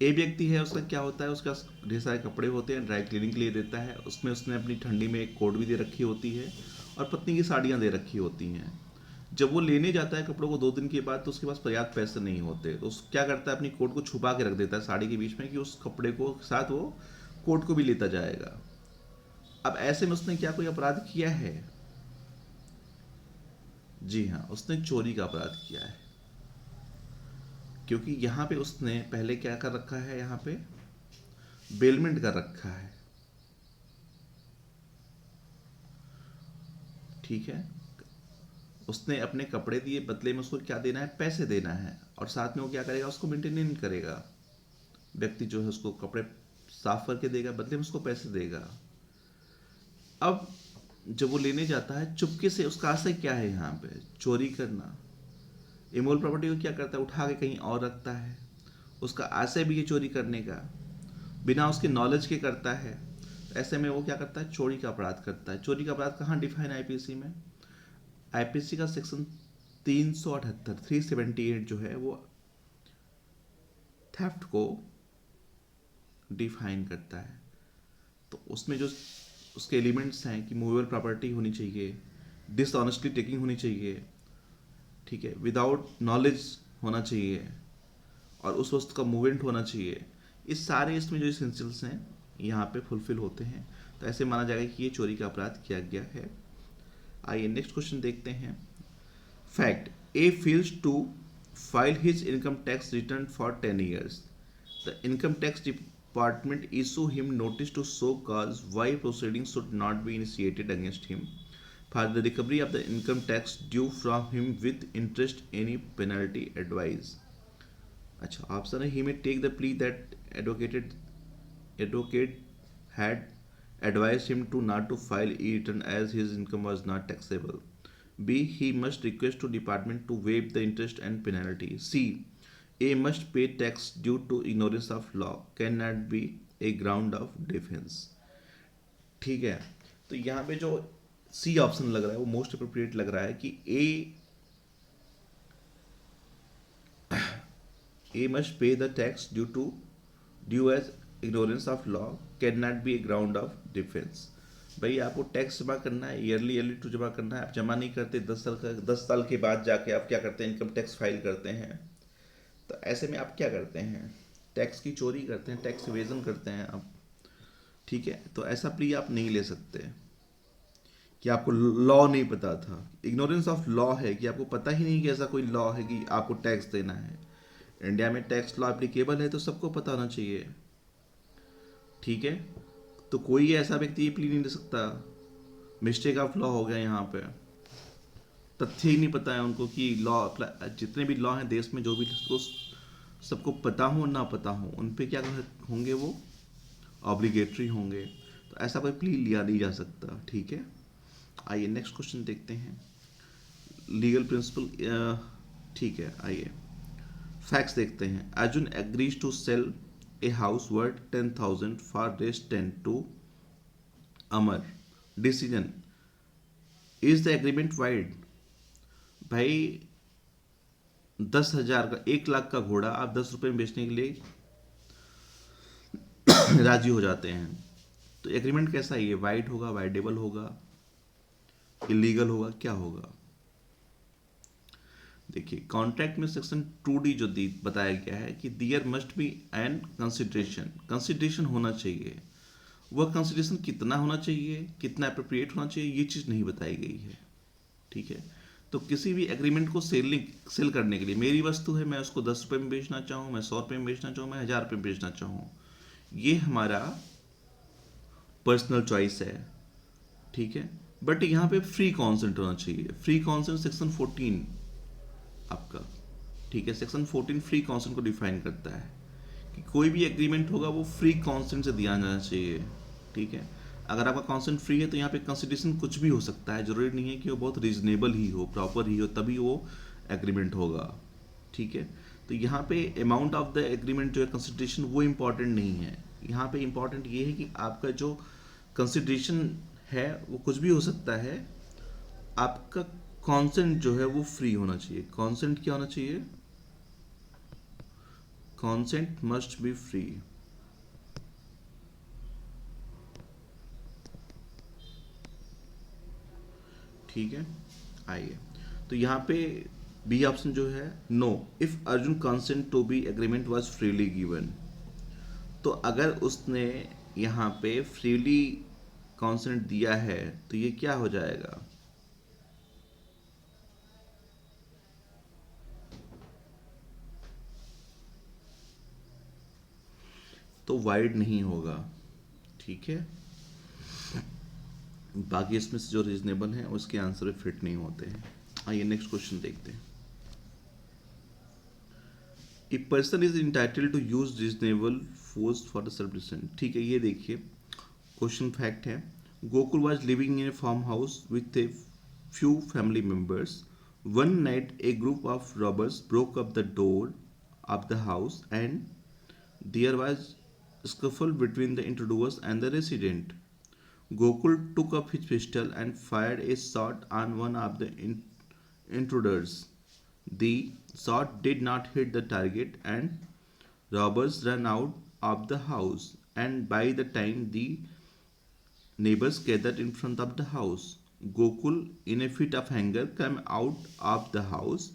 S1: ए व्यक्ति है, उसका क्या होता है, उसका ढेर सारे कपड़े होते हैं, ड्राई क्लीनिंग के लिए देता है, उसमें उसने अपनी ठंडी में एक कोट भी दे रखी होती है और पत्नी की साड़ियाँ दे रखी होती हैं। जब वो लेने जाता है कपड़ों को 2 दिन के बाद, तो उसके पास पर्याप्त पैसे नहीं होते, तो उस क्या करता है, अपनी कोट को छुपा के रख देता है साड़ी के बीच में कि उस कपड़े को साथ वो कोट को भी लेता जाएगा। अब ऐसे में उसने क्या कोई अपराध किया है? जी हाँ, उसने चोरी का अपराध किया है, क्योंकि यहाँ पे उसने पहले क्या कर रखा है, यहाँ पे बेलमेंट कर रखा है। ठीक है, उसने अपने कपड़े दिए, बदले में उसको क्या देना है, पैसे देना है, और साथ में वो क्या करेगा, उसको मेंटेन करेगा। व्यक्ति जो है उसको कपड़े साफ करके देगा, बदले में उसको पैसे देगा। अब जब वो लेने जाता है चुपके से, उसका आशय क्या है, यहाँ पे चोरी करना। इमोल प्रॉपर्टी को क्या करता है, उठा के कहीं और रखता है। उसका आशय भी है चोरी करने का, बिना उसके नॉलेज के करता है। ऐसे में वो क्या करता है, चोरी का अपराध करता है। चोरी का अपराध कहाँ डिफाइन है आईपीसी में? आईपीसी का सेक्शन 378 जो है वो थेफ्ट को डिफाइन करता है। तो उसमें जो उसके एलिमेंट्स हैं कि मूवेबल प्रॉपर्टी होनी चाहिए, डिसऑनेस्टली टेकिंग होनी चाहिए, ठीक है, विदाउट नॉलेज होना चाहिए, और उस वस्तु का मूवमेंट होना चाहिए। इस सारे इसमें जो एसेंशियल्स हैं यहाँ पे फुलफिल होते हैं, तो ऐसे माना जाएगा कि ये चोरी का अपराध किया गया है। आइए नेक्स्ट क्वेश्चन देखते हैं। Fact, A fails to file his income tax return for 10 years. The income tax department issue him notice to show cause why proceedings should not be initiated against him for the recovery of the income tax due from him with interest any penalty advice. अच्छा, option है, he may take the plea that advocate had advised him to not to file e-return as his income was not taxable. B, he must request to department to waive the interest and penalty. C, A must pay tax due to ignorance of law cannot be a ground of defense. ठीक है, तो यहाँ पे जो C option लग रहा है वो मोस्ट अप्रोप्रिएट लग रहा है कि A must pay the tax due as ignorance of law cannot be a ground of defense. भाई आपको टैक्स जमा करना है, ईयरली टू जमा करना है, आप जमा नहीं करते, 10 साल के बाद जाके आप क्या करते हैं, इनकम टैक्स फाइल करते हैं। तो ऐसे में आप क्या करते हैं, टैक्स की चोरी करते हैं, टैक्स इवेजन करते हैं आप। ठीक है, तो ऐसा प्ली आप नहीं ले सकते कि आपको लॉ नहीं पता था। इग्नोरेंस ऑफ लॉ है कि आपको पता ही नहीं कि ऐसा कोई लॉ है कि आपको टैक्स देना है। इंडिया में टैक्स लॉ एप्लीकेबल है तो सबको पता होना चाहिए। ठीक है, तो कोई ऐसा व्यक्ति ये प्ली नहीं दे सकता मिस्टेक ऑफ लॉ हो गया, यहाँ पे तथ्य ही नहीं पता है उनको कि लॉ, जितने भी लॉ हैं देश में, जो भी सबको पता हो ना पता हो, उन पे क्या होंगे, वो ऑब्लिगेटरी होंगे। तो ऐसा कोई प्ली लिया नहीं जा सकता। ठीक है, आइए नेक्स्ट क्वेश्चन देखते हैं। लीगल प्रिंसिपल, ठीक है, आइए फैक्ट्स देखते हैं। Arjun agrees to sell a house worth 10,000 for rest 10 to Amar. Decision, is the agreement void? भाई 10,000 का, 1 लाख का घोड़ा आप 10 रुपए में बेचने के लिए राजी हो जाते हैं, तो एग्रीमेंट कैसा है, ये वाइड होगा, वाइडेबल होगा, इलीगल होगा, क्या होगा? देखिए कॉन्ट्रैक्ट में सेक्शन 2D जो बताया गया है कि there must be an consideration, consideration होना चाहिए, वह कंसिडरेशन कितना होना चाहिए, कितना अप्रोप्रिएट होना चाहिए, ये चीज़ नहीं बताई गई है। ठीक है। तो किसी भी एग्रीमेंट को सेल करने के लिए, मेरी वस्तु है, मैं उसको 10 रुपये में बेचना चाहूँ, मैं 100 रुपये में बेचना चाहूँ, मैं 1000 रुपये में बेचना चाहूँ, ये हमारा पर्सनल चॉइस है। ठीक है। बट यहाँ पे फ्री कॉन्सेंट होना चाहिए। फ्री कॉन्सेंट सेक्शन 14 आपका, ठीक है, सेक्शन 14 फ्री कॉन्सेंट को डिफाइन करता है कि कोई भी एग्रीमेंट होगा वो फ्री कॉन्सेंट से दिया जाना चाहिए। ठीक है। अगर आपका कॉन्सेंट फ्री है तो यहाँ पे कंसिडरेशन कुछ भी हो सकता है, जरूरी नहीं है कि वो बहुत रीजनेबल ही हो, प्रॉपर ही हो, तभी वो एग्रीमेंट होगा। ठीक है। तो यहाँ पे अमाउंट ऑफ द एग्रीमेंट जो है कंसिडरेशन, वो इम्पॉर्टेंट नहीं है। यहाँ पे इम्पॉर्टेंट ये है कि आपका जो कंसिडरेशन है वो कुछ भी हो सकता है, आपका कॉन्सेंट जो है वो फ्री होना चाहिए। कॉन्सेंट क्या होना चाहिए? Consent must be free. ठीक है। आइए, तो यहाँ पे बी ऑप्शन जो है, no if Arjun consent to be agreement was freely given. तो अगर उसने यहाँ पे फ्रीली कॉन्सेंट दिया है तो ये क्या हो जाएगा? तो वाइड नहीं होगा। ठीक है। बाकी इसमें से जो रीजनेबल हैं उसके आंसर फिट नहीं होते हैं। आइए नेक्स्ट क्वेश्चन देखते हैं। A person is entitled to use reasonable force for the self defence. ठीक है, ये देखिए क्वेश्चन फैक्ट है। Gokul was living in a farm house with a few family members. One night, a group of robbers broke up the door of the house, and there was scuffle between the intruders and the resident. Gokul took up his pistol and fired a shot on one of the intruders. The shot did not hit the target, and robbers ran out of the house. And by the time the neighbors gathered in front of the house, Gokul, in a fit of anger, came out of the house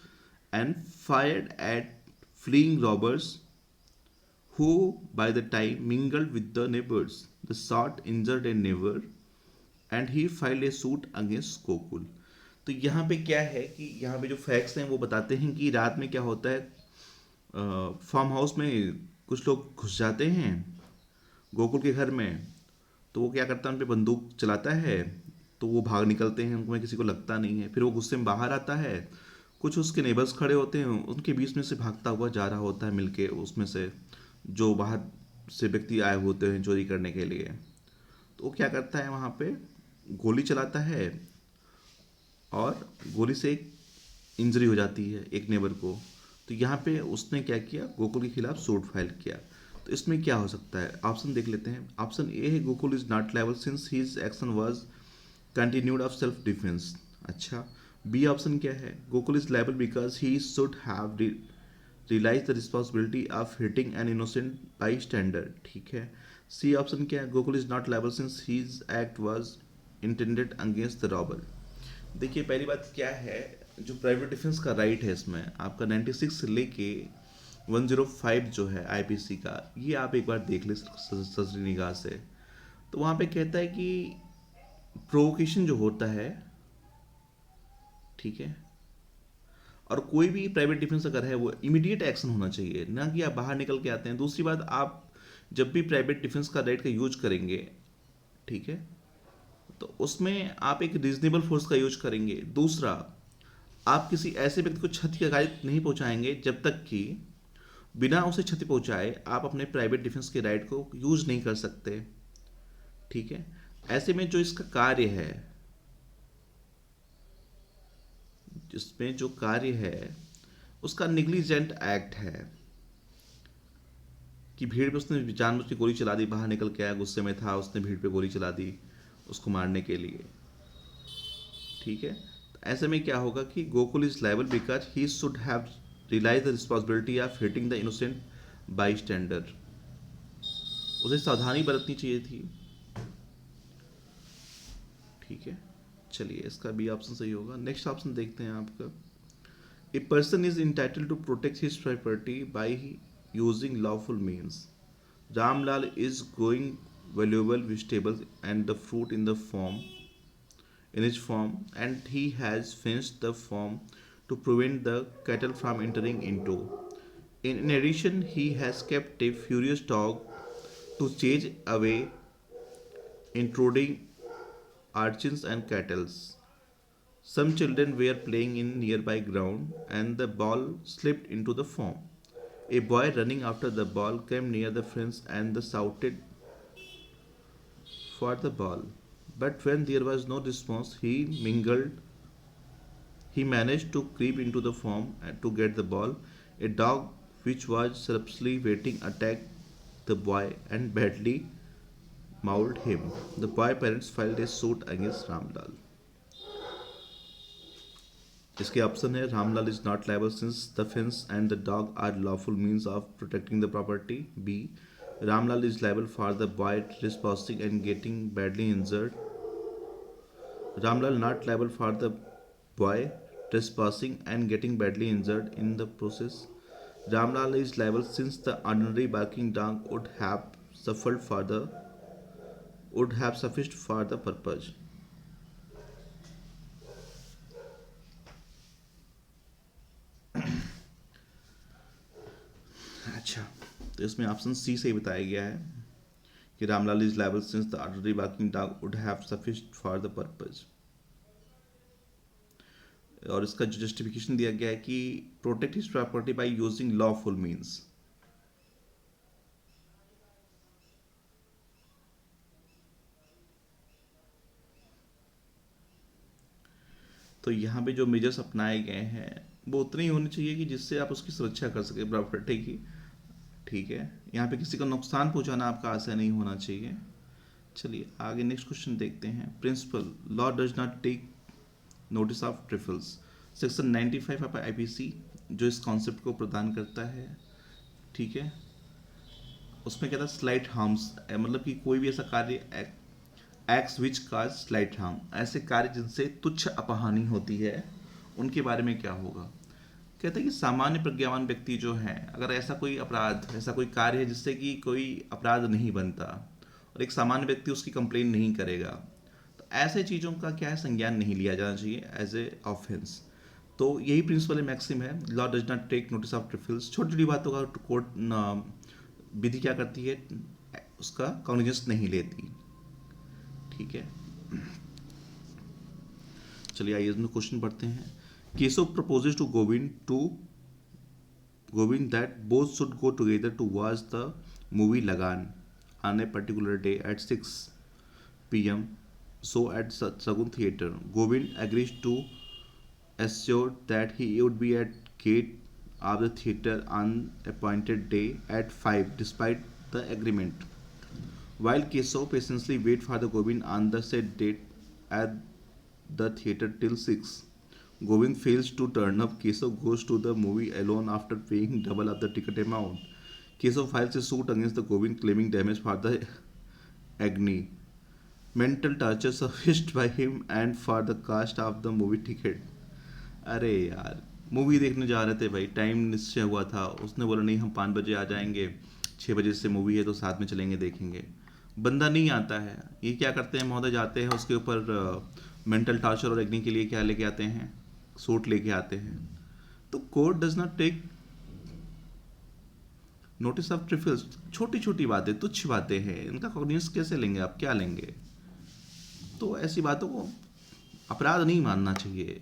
S1: and fired at fleeing robbers who, by the time, mingled with the neighbors. The shot injured a neighbor and he filed a suit against Gokul. तो यहाँ पे क्या है कि यहाँ पे जो facts हैं वो बताते हैं कि रात में क्या होता है, फार्म हाउस में कुछ लोग घुस जाते हैं गोकुल के घर में। तो वो क्या करता है, उन पे बंदूक चलाता है, तो वो भाग निकलते हैं, उनमें किसी को लगता नहीं है। फिर वो गुस्से में बाहर आता है, कुछ उसके नेबर्स खड़े होते हैं, उनके बीच में से भागता हुआ जा रहा होता है मिलके, उसमें से जो बाहर से व्यक्ति आए होते हैं चोरी करने के लिए। तो वो क्या करता है, वहाँ पे गोली चलाता है और गोली से एक इंजरी हो जाती है एक नेबर को। तो यहाँ पे उसने क्या किया, गोकुल के खिलाफ सूट फाइल किया। तो इसमें क्या हो सकता है, ऑप्शन देख लेते हैं। ऑप्शन ए है, Gokul is not liable since his action was continued of self defence. अच्छा। बी ऑप्शन क्या है, Gokul is liable because he should have realise the responsibility of hitting an innocent by standard. ठीक है। C option क्या है, Gokul is not liable since his act was intended against the robber. देखिए पहली बात क्या है, जो प्राइवेट डिफेंस का राइट है इसमें आपका 96 से लेके 105 जो है आईपीसी का, ये आप एक बार देख ले ससरी निगाह से। तो वहाँ पे कहता है कि प्रोवोकेशन जो होता है, ठीक है, और कोई भी प्राइवेट डिफेंस अगर है वो इमीडिएट एक्शन होना चाहिए, ना कि आप बाहर निकल के आते हैं। दूसरी बात, आप जब भी प्राइवेट डिफेंस का राइट का यूज करेंगे, ठीक है, तो उसमें आप एक रीजनेबल फोर्स का यूज करेंगे। दूसरा, आप किसी ऐसे व्यक्ति को क्षति का घात नहीं पहुंचाएंगे जब तक कि बिना उसे क्षति पहुंचाए आप अपने प्राइवेट डिफेंस के राइट को यूज नहीं कर सकते। ठीक है। ऐसे में जो इसका कार्य है, जिसमें जो कार्य है उसका निग्लिजेंट एक्ट है कि भीड़ पे उसने जानबूझ के गोली चला दी, बाहर निकल के आया, गुस्से में था, उसने भीड़ पे गोली चला दी उसको मारने के लिए। ठीक है। तो ऐसे में क्या होगा कि Gokul is liable because he should have realise the responsibility of hitting the innocent bystander. उसे सावधानी बरतनी चाहिए थी। ठीक है। चलिए, इसका बी ऑप्शन सही होगा। नेक्स्ट ऑप्शन देखते हैं आपका। A person is entitled to protect his property by using lawful means. Ramlal is going valuable vegetables and the fruit in his farm, and he has fenced the farm to prevent the cattle from entering into. In addition, he has kept a furious dog to chase away intruding urchins and cattle. Some children were playing in nearby ground and the ball slipped into the farm. A boy running after the ball came near the fence and shouted for the ball. But when there was no response, he managed to creep into the farm to get the ball. A dog which was suspiciously waiting attacked the boy and badly mauled him. The boy parents filed a suit against Ramlal. इसके option है Ramlal is not liable since the fence and the dog are lawful means of protecting the property. B Ramlal is liable for the boy trespassing and getting badly injured. Ramlal not liable for the boy trespassing and getting badly injured in the process. Ramlal is liable since the ordinary barking dog would have sufficed for the purpose. अच्छा, तो इसमें option C से ही बताया गया है कि Ramlal is liable since the ordinary barking dog would have sufficed for the purpose. और इसका जो जस्टिफिकेशन दिया गया है कि protect his property by using lawful means. तो यहाँ पे जो मेजर्स अपनाए गए हैं वो उतने ही होने चाहिए कि जिससे आप उसकी सुरक्षा कर सके प्रॉपर्टी की. ठीक है, यहाँ पे किसी को नुकसान पहुंचाना आपका आशय नहीं होना चाहिए. चलिए आगे नेक्स्ट क्वेश्चन देखते हैं. Principle law does not take notice of trifles. Section 95 of IPC जो इस कॉन्सेप्ट को प्रदान करता है. ठीक है, उसमें कहता है स्लाइट हार्म्स, मतलब कि कोई भी ऐसा कार्य x which cause slight harm, ऐसे कार्य जिनसे तुच्छ अपहानि होती है उनके बारे में क्या होगा. कहते हैं कि सामान्य प्रज्ञावान व्यक्ति जो है, अगर ऐसा कोई अपराध, ऐसा कोई कार्य है जिससे कि कोई अपराध नहीं बनता और एक सामान्य व्यक्ति उसकी कंप्लेन नहीं करेगा, तो ऐसे चीज़ों का क्या है, संज्ञान नहीं लिया जाना चाहिए एज ए ऑफेंस. तो यही प्रिंसिपल मैक्सिम है, law does not take notice of trifles. छोटी छोटी बातों का कोर्ट विधि क्या करती है, उसका कॉग्निजेंस नहीं लेती. ठीक है, चलिए आइए इसमें क्वेश्चन पढ़ते हैं. Keshav proposes to Govind that both should go together to watch the movie Lagaan on a particular day at 6 PM so at Sagun Theatre. Govind agrees to assure that he would be at gate of the theatre on appointed day at 5 despite the agreement. While Keshav patiently waits for the Govind on the set date at the theatre till 6, Govind fails to turn up. Keshav goes to the movie alone after paying double of the ticket amount. Keshav files a suit against the Govind claiming damage for the agony, mental torture sufficed by him and for the cost of the movie ticket. अरे यार, movie देखने जा रहे थे भाई, time निश्चय हुआ था, उसने बोला नहीं हम 5 बजे आ जाएंगे, 6 बजे से मूवी है तो साथ में चलेंगे देखेंगे. बंदा नहीं आता है, ये क्या करते हैं महोदय, जाते हैं उसके ऊपर मेंटल टॉर्चर और एग्नी के लिए क्या लेके आते हैं, सूट लेके आते हैं. तो court does not take notice of trifles. छोटी छोटी बातें, तुच्छ बातें हैं, इनका कॉग्निजेंस कैसे लेंगे आप, क्या लेंगे. तो ऐसी बातों को अपराध नहीं मानना चाहिए.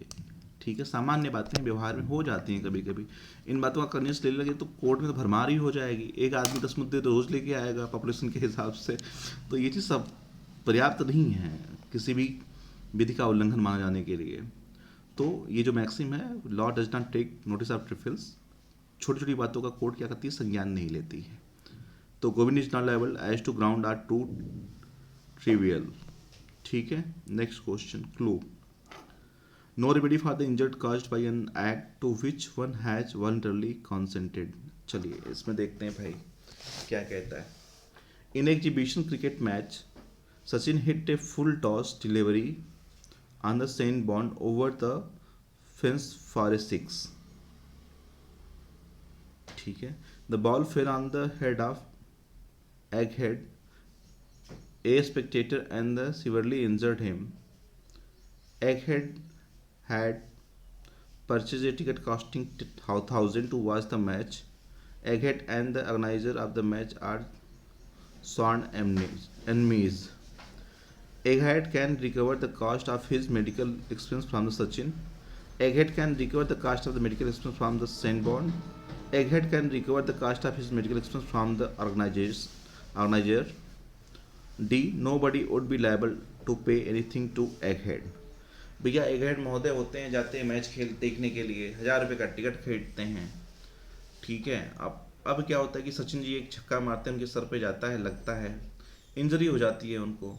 S1: ठीक है, सामान्य बातें व्यवहार में हो जाती हैं कभी कभी. इन बातों का कन्विंस ले लगे तो कोर्ट में तो भरमार ही हो जाएगी. एक आदमी 10 मुद्दे तो रोज लेके आएगा पॉपुलेशन के हिसाब से. तो ये चीज़ सब पर्याप्त नहीं है किसी भी विधि का उल्लंघन माना जाने के लिए. तो ये जो मैक्सिम है, law does not take notice of trifles, छोटी छोटी बातों का कोर्ट क्या करती है, संज्ञान नहीं लेती है. तो Govind is not liable as to ground are too trivial. ठीक है, next question. Clue no remedy for the injured caused by an act to which one has voluntarily consented. चलिए इसमें देखते हैं भाई क्या कहता है. In exhibition cricket match Sachin hit a full toss delivery on the sent bound over the fence for a 6. ठीक है, the ball fell on the head of egg head A spectator and the severely injured him. Egghead had purchased a ticket costing 1000 to watch the match. Egghead and the organizer of the match are sworn enemies. Egghead can recover the cost of his medical expense from the Sachin. Egghead can recover the cost of the medical expense from the Saint Egghead can recover the cost of his medical expense from the organizer. D. Nobody would be liable to pay anything to Egghead. भैया Egghead महोदय होते हैं, जाते हैं match खेल देखने के लिए, 1000 रुपये का टिकट खरीदते हैं, ठीक है। अब क्या होता है कि सचिन जी एक छक्का मारते हैं, उनके सर पे जाता है, लगता है, इंजरी हो जाती है उनको।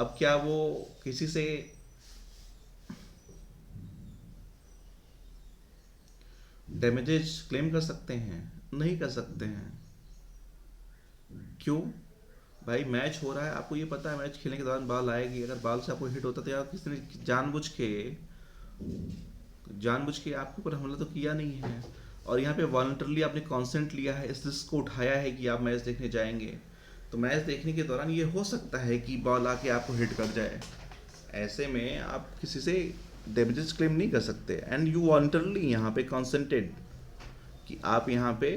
S1: अब क्या वो किसी से डैमेजेस क्लेम कर सकते हैं? नहीं कर सकते हैं। क्यों भाई? मैच हो रहा है, आपको ये पता है मैच खेलने के दौरान बॉल आएगी, अगर बॉल से आपको हिट होता तो यार किसी ने जानबूझ के आपके ऊपर हमला तो किया नहीं है। और यहाँ पे वॉलंटरली आपने कॉन्सेंट लिया है, इस रिस्क को उठाया है कि आप मैच देखने जाएंगे। तो मैच देखने के दौरान ये हो सकता है कि बॉल आके आपको हिट कर जाए। ऐसे में आप किसी से डैमेजेस क्लेम नहीं कर सकते। एंड यू वॉलंटरली यहाँ पे कॉन्सेंटेड कि आप यहाँ पे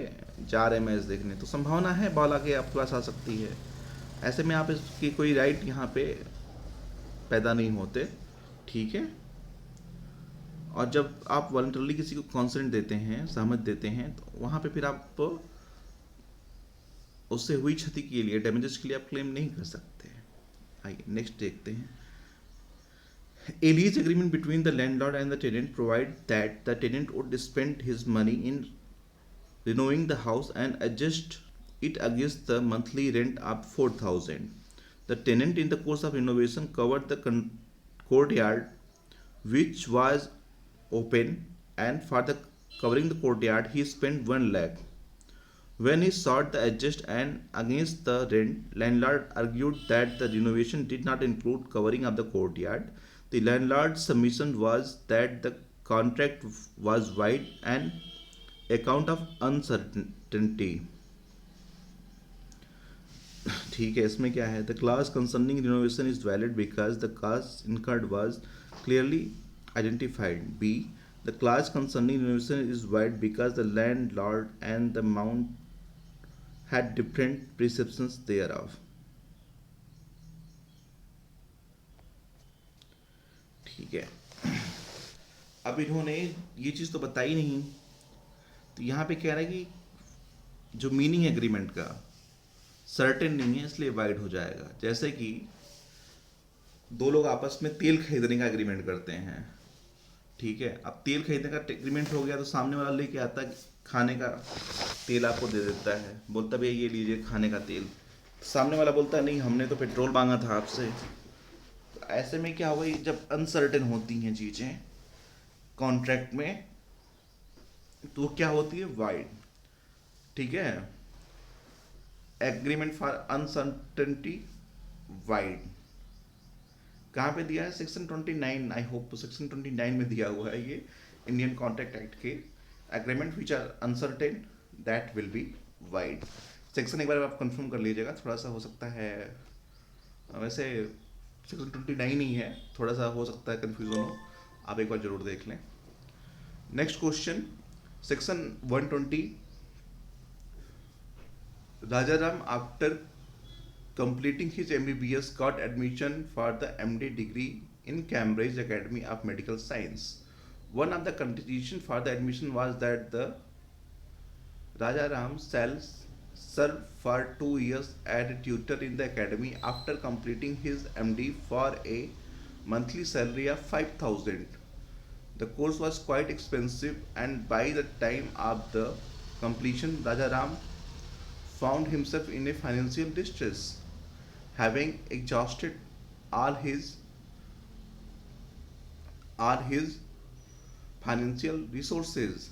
S1: जा रहे हैं मैच देखने, तो संभावना है बॉल आके आपके पास आ सकती है। ऐसे में आप इसकी कोई राइट यहाँ पे पैदा नहीं होते, ठीक है। और जब आप वॉलंटरली किसी को कॉन्सेंट देते हैं, सहमत देते हैं, तो वहाँ पे फिर आप उससे हुई क्षति के लिए, डैमेजेस के लिए आप क्लेम नहीं कर सकते। आइए नेक्स्ट देखते हैं। A lease agreement between the landlord and the tenant provide that the tenant would spend his money in renoving the house and adjust it against the monthly rent of 4000. The tenant in the course of renovation covered the courtyard which was open, and for the covering the courtyard he spent 1 lakh. When he sought the adjust and against the rent, landlord argued that the renovation did not include covering of the courtyard. The landlord's submission was that the contract was void on account of uncertainty. ठीक है, इसमें क्या है? The clause concerning renovation is valid because the cost incurred was clearly identified. B. The clause concerning renovation is void because the landlord and the amount had different perceptions thereof. ठीक है, अब इन्होंने ये चीज़ तो बताई नहीं, तो यहाँ पे कह रहा है कि जो मीनिंग एग्रीमेंट का सर्टेन नहीं है, इसलिए वाइड हो जाएगा। जैसे कि दो लोग आपस में तेल खरीदने का एग्रीमेंट करते हैं, ठीक है। अब तेल खरीदने का एग्रीमेंट हो गया तो सामने वाला लेके आता है खाने का तेल, आपको दे देता है, बोलता भैया ये लीजिए खाने का तेल। सामने वाला बोलता है नहीं, हमने तो पेट्रोल मांगा था आपसे। ऐसे में क्या होगा, जब अनसर्टेन होती हैं चीज़ें कॉन्ट्रैक्ट में, तो क्या होती है? वाइड, ठीक है। एग्रीमेंट फॉर अनसर्टेनिटी वाइड कहाँ पे दिया है? सेक्शन 29, आई होप सेक्शन 29 में दिया हुआ है ये इंडियन कॉन्ट्रैक्ट एक्ट के। Agreement which are uncertain that will be void. Section एक बार आप कंफर्म कर लीजिएगा, थोड़ा सा हो सकता है, वैसे सेक्शन 29 ही है, थोड़ा सा हो सकता है कन्फ्यूजन हो, आप एक बार जरूर देख लें। Next question, section 120। Rajaram, after completing his MBBS, got admission for the MD degree in Cambridge Academy of Medical Science. One of the conditions for the admission was that the Rajaram shall serve for 2 years as a tutor in the academy after completing his MD for a monthly salary of 5000. The course was quite expensive, and by the time of the completion, Rajaram found himself in a financial distress, having exhausted all his financial resources.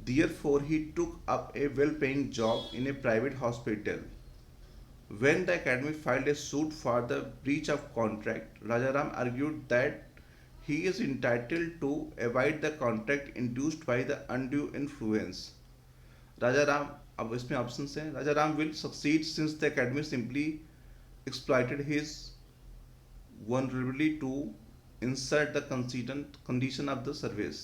S1: Therefore, he took up a well-paying job in a private hospital. When the academy filed a suit for the breach of contract, Rajaram argued that he is entitled to avoid the contract induced by the undue influence. Rajaram, अब इसमें options हैं। Rajaram will succeed since the academy simply exploited his vulnerability to insert the condition of the service.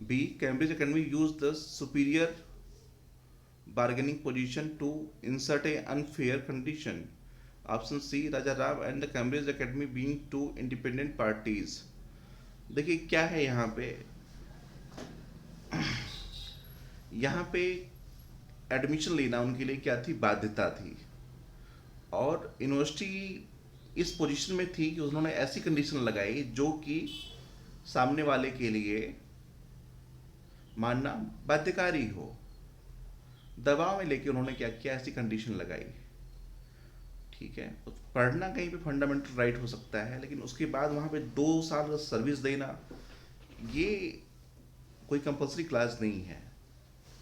S1: B. Cambridge Academy used the superior bargaining position to insert a unfair condition. Option C. Raja Ram and the Cambridge Academy being two independent parties. देखिए क्या है यहाँ पे admission लेना उनके लिए क्या थी, बाध्यता थी, और यूनिवर्सिटी इस पोजीशन में थी कि उन्होंने ऐसी कंडीशन लगाई जो कि सामने वाले के लिए मानना बाध्यकारी हो। दबाव में लेके उन्होंने क्या किया, ऐसी कंडीशन लगाई। ठीक है, तो पढ़ना कहीं पे फंडामेंटल राइट हो सकता है, लेकिन उसके बाद वहाँ पे 2 साल का सर्विस देना ये कोई कंपल्सरी क्लास नहीं है।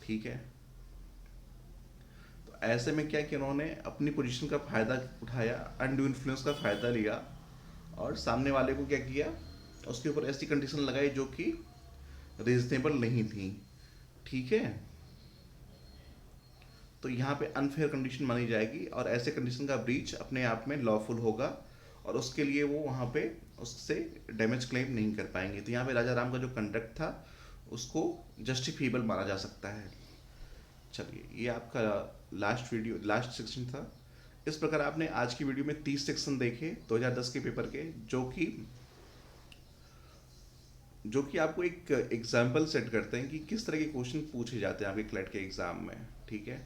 S1: ठीक है, तो ऐसे में क्या कि उन्होंने अपनी पोजीशन का फायदा उठाया, अनड्यू इन्फ्लुएंस का फायदा लिया, और सामने वाले को क्या किया, उसके ऊपर ऐसी कंडीशन लगाई जो कि रीजनेबल नहीं थी। ठीक है, तो यहाँ पे अनफेयर कंडीशन मानी जाएगी, और ऐसे कंडीशन का ब्रीच अपने आप में लॉफुल होगा, और उसके लिए वो वहाँ पे उससे डैमेज क्लेम नहीं कर पाएंगे। तो यहाँ पे राजा राम का जो कंडक्ट था उसको जस्टिफिएबल माना जा सकता है। चलिए, ये आपका लास्ट सेक्शन था। इस प्रकार आपने आज की वीडियो में 30 सेक्शन देखे 2010 के पेपर के, जो कि आपको एक एग्जाम्पल सेट करते हैं कि किस तरह के क्वेश्चन पूछे जाते हैं आपके क्लैट के एग्जाम में। ठीक है,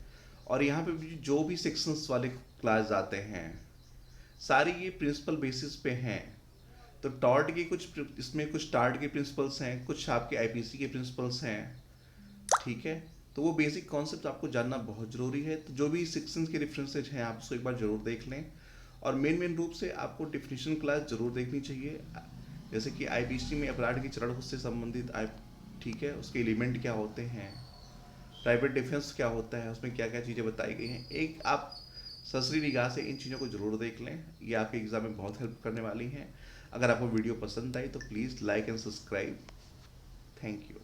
S1: और यहाँ पे भी जो भी सेक्शंस वाले क्लास आते हैं सारी ये प्रिंसिपल बेसिस पे हैं। तो टॉर्ट के इसमें कुछ टार्ट के प्रिंसिपल्स हैं, कुछ आपके आईपीसी के प्रिंसिपल्स हैं। ठीक है, तो वो बेसिक कॉन्सेप्ट आपको जानना बहुत ज़रूरी है। तो जो भी सेक्शंस के रेफरेंसेज हैं आप उसको एक बार ज़रूर देख लें, और मेन रूप से आपको डिफिनीशन क्लास ज़रूर देखनी चाहिए, जैसे कि आईपीसी में अपराध की चरण से संबंधित ठीक है, उसके एलिमेंट क्या होते हैं, प्राइवेट डिफेंस क्या होता है, उसमें क्या क्या चीज़ें बताई गई हैं। एक आप ससरी निगाह से इन चीज़ों को ज़रूर देख लें, ये आपके एग्ज़ाम में बहुत हेल्प करने वाली हैं। अगर आपको वीडियो पसंद आई तो please like and subscribe. Thank you.